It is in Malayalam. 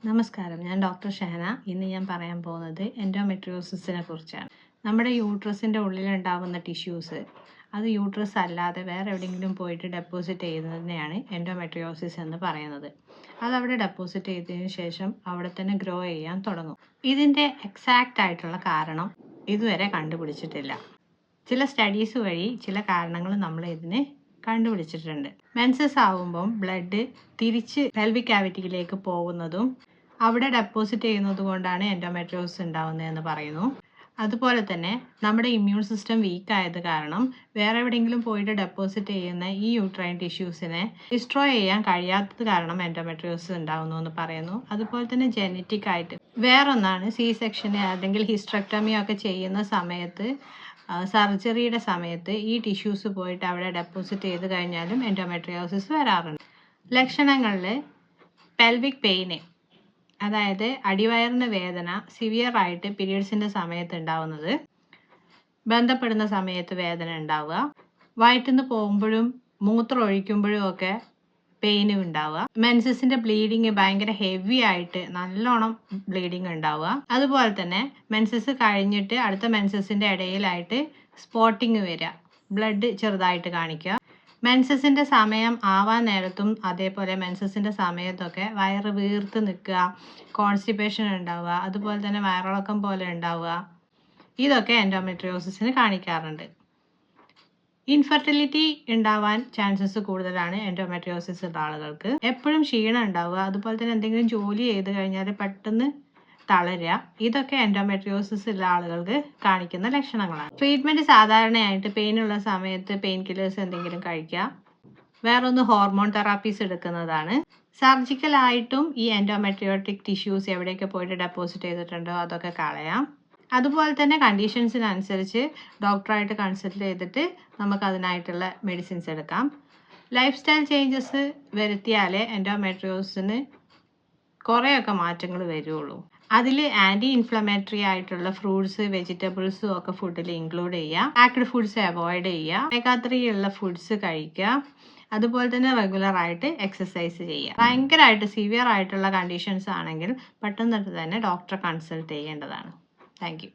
നമസ്കാരം, ഞാൻ ഡോക്ടർ ഷഹന. ഇന്ന് ഞാൻ പറയാൻ പോകുന്നത് എൻഡോമെട്രിയോസിസിനെ കുറിച്ചാണ്. നമ്മുടെ യൂട്രസിൻ്റെ ഉള്ളിലുണ്ടാകുന്ന ടിഷ്യൂസ് അത് യൂട്രസ് അല്ലാതെ വേറെ എവിടെയെങ്കിലും പോയിട്ട് ഡെപ്പോസിറ്റ് ചെയ്യുന്നതിനെയാണ് എൻഡോമെട്രിയോസിസ് എന്ന് പറയുന്നത്. അതവിടെ ഡെപ്പോസിറ്റ് ചെയ്തതിന് ശേഷം അവിടെ തന്നെ ഗ്രോ ചെയ്യാൻ തുടങ്ങും. ഇതിൻ്റെ എക്സാക്റ്റ് ആയിട്ടുള്ള കാരണം ഇതുവരെ കണ്ടുപിടിച്ചിട്ടില്ല. ചില സ്റ്റഡീസ് വഴി ചില കാരണങ്ങൾ നമ്മൾ ഇതിന് കണ്ടുപിടിച്ചിട്ടുണ്ട്. മെൻസസ് ആവുമ്പം ബ്ലഡ് തിരിച്ച് പെൽവിക് ക്യാവിറ്റിയിലേക്ക് പോകുന്നതും അവിടെ ഡെപ്പോസിറ്റ് ചെയ്യുന്നത് കൊണ്ടാണ് എൻഡോമെട്രിയോസിസ് ഉണ്ടാവുന്നതെന്ന് പറയുന്നു. അതുപോലെ തന്നെ നമ്മുടെ ഇമ്മ്യൂൺ സിസ്റ്റം വീക്ക് ആയത് കാരണം വേറെ എവിടെയെങ്കിലും പോയിട്ട് ഡെപ്പോസിറ്റ് ചെയ്യുന്ന ഈ യൂട്രൈൻ ടിഷ്യൂസിനെ ഡിസ്ട്രോയ് ചെയ്യാൻ കഴിയാത്തത് കാരണം എൻഡോമെട്രിയോസിസ് ഉണ്ടാവുന്നു എന്ന് പറയുന്നു. അതുപോലെ തന്നെ ജെനറ്റിക് ആയിട്ട് വേറൊന്നാണ് സി സെക്ഷന് അല്ലെങ്കിൽ ഹിസ്റ്ററക്ടമി ഒക്കെ ചെയ്യുന്ന സമയത്ത് സർജറിയുടെ സമയത്ത് ഈ ടിഷ്യൂസ് പോയിട്ട് അവിടെ ഡെപ്പോസിറ്റ് ചെയ്ത് കഴിഞ്ഞാലും എൻഡോമെട്രിയോസിസ് വരാറുണ്ട്. ലക്ഷണങ്ങളിൽ പെൽവിക് പെയിന്, അതായത് അടിവയറിന് വേദന സിവിയർ ആയിട്ട് പീരിയഡ്സിൻ്റെ സമയത്ത് ഉണ്ടാവുന്നത്, ബന്ധപ്പെടുന്ന സമയത്ത് വേദന ഉണ്ടാവുക, വയറ്റിന്ന് പോകുമ്പോഴും മൂത്രം ഒഴിക്കുമ്പോഴും ഒക്കെ പെയിന് ഉണ്ടാവുക, മെൻസസിൻ്റെ ബ്ലീഡിങ് ഭയങ്കര ഹെവി ആയിട്ട് നല്ലോണം ബ്ലീഡിങ് ഉണ്ടാവുക, അതുപോലെ തന്നെ മെൻസസ് കഴിഞ്ഞിട്ട് അടുത്ത മെൻസസിൻ്റെ ഇടയിലായിട്ട് സ്പോട്ടിങ് വരിക, ബ്ലഡ് ചെറുതായിട്ട് കാണിക്കുക, മെൻസസിൻ്റെ സമയം ആവാൻ നേരത്തും അതേപോലെ മെൻസസിൻ്റെ സമയത്തൊക്കെ വയറ് വീർത്ത് നിൽക്കുക, കോൺസ്റ്റിപ്പേഷൻ ഉണ്ടാവുക, അതുപോലെ തന്നെ വയറിളക്കം പോലെ ഉണ്ടാവുക, ഇതൊക്കെ എൻഡോമെട്രിയോസിസിന് കാണിക്കാറുണ്ട്. ഇൻഫെർട്ടിലിറ്റി ഉണ്ടാവാൻ ചാൻസസ് കൂടുതലാണ് എൻഡോമെട്രിയോസിസ് ഉള്ള ആളുകൾക്ക്. എപ്പോഴും ക്ഷീണം ഉണ്ടാവുക, അതുപോലെ തന്നെ എന്തെങ്കിലും ജോലി ചെയ്ത് കഴിഞ്ഞാൽ പെട്ടെന്ന് തളരുക, ഇതൊക്കെ എൻഡോമെട്രിയോസിസ് ഉള്ള ആളുകൾക്ക് കാണിക്കുന്ന ലക്ഷണങ്ങളാണ്. ട്രീറ്റ്മെൻറ്റ് സാധാരണയായിട്ട് പെയിനുള്ള സമയത്ത് പെയിൻ കില്ലേഴ്സ് എന്തെങ്കിലും കഴിക്കുക, വേറൊന്ന് ഹോർമോൺ തെറാപ്പീസ് എടുക്കുന്നതാണ്. സർജിക്കലായിട്ടും ഈ എൻഡോമെട്രിയോട്ടിക് ടിഷ്യൂസ് എവിടെയൊക്കെ പോയിട്ട് ഡെപ്പോസിറ്റ് ചെയ്തിട്ടുണ്ടോ അതൊക്കെ കളയാം. അതുപോലെ തന്നെ കണ്ടീഷൻസിനനുസരിച്ച് ഡോക്ടറായിട്ട് കൺസൾട്ട് ചെയ്തിട്ട് നമുക്ക് അതിനായിട്ടുള്ള മെഡിസിൻസ് എടുക്കാം. ലൈഫ് സ്റ്റൈൽ ചേഞ്ചസ് വരുത്തിയാലേ എൻഡോമെട്രിയോസിന് കുറേയൊക്കെ മാറ്റങ്ങൾ വരുള്ളൂ. അതിൽ ആൻറ്റി ഇൻഫ്ലമേറ്ററി ആയിട്ടുള്ള ഫ്രൂട്ട്സ് വെജിറ്റബിൾസും ഒക്കെ ഫുഡിൽ ഇൻക്ലൂഡ് ചെയ്യുക, പാക്ക്ഡ് ഫുഡ്സ് അവോയ്ഡ് ചെയ്യുക, ഒമേഗ-3 ഉള്ള ഫുഡ്സ് കഴിക്കുക, അതുപോലെ തന്നെ റെഗുലറായിട്ട് എക്സസൈസ് ചെയ്യുക. ഭയങ്കരമായിട്ട് സിവിയർ ആയിട്ടുള്ള കണ്ടീഷൻസ് ആണെങ്കിൽ പെട്ടെന്ന് തന്നെ ഡോക്ടറെ കൺസൾട്ട് ചെയ്യേണ്ടതാണ്. Thank you.